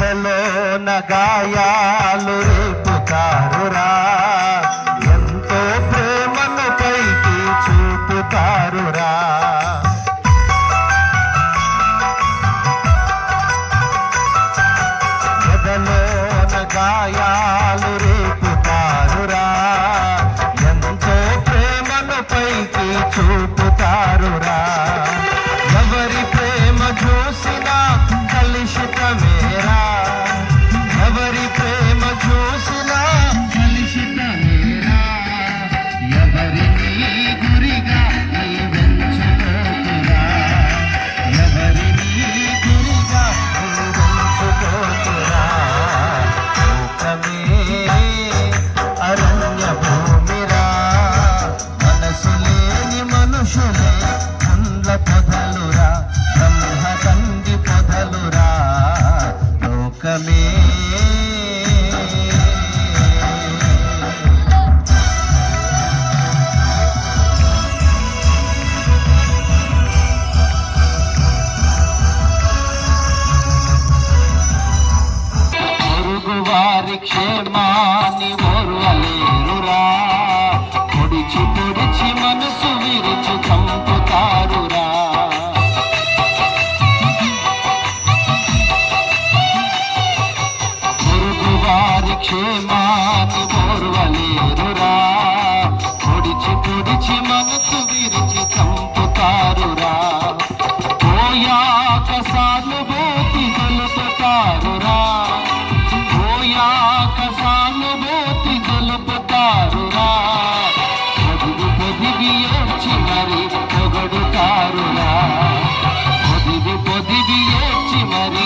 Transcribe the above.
ఎదలోన గాయాలు రేపుతారురా, ఎంతో ప్రేమను పైకి చూపుతారురా. ఎదలోన గాయాలు రేపుతారురా, ఎంతో ప్రేమను పైకి చూపుతారురా. ఎవరి ప్రేమ చూసినా కలుషితమేరా, ఎవరి ప్రేమ చూసినా కలుషితమేరా. ఎవరిని గురిగా వెంచుకోతురా, ఎవరిని గురిగా వెంచుకోతురా. లోకమే అరణ్య భూమిరా, మనసు లేని మనుషులే ముండ్ల పొదలురా, బ్రహ్మదండి పొదలురా. లోకమే పొరుగువారి క్షేమాన్ని ఓర్వలేరురా, పొడిచి పొడిచి మనసు విరిచి చంపుతారురా. పొరుగువారి క్షేమాన్ని ఓర్వలేరురా, పొడిచి పొడిచి మనసు విరిచి చంపుతారురా. పోయాక సానుభూతి తెలుపుతారురా, పోయాక సానుభూతి తెలుపుతారురా. పొదిగి పొదిగి ఏడ్చి మరి పొగడుతారురా, పొదిగి పొదిగి ఏడ్చి మరి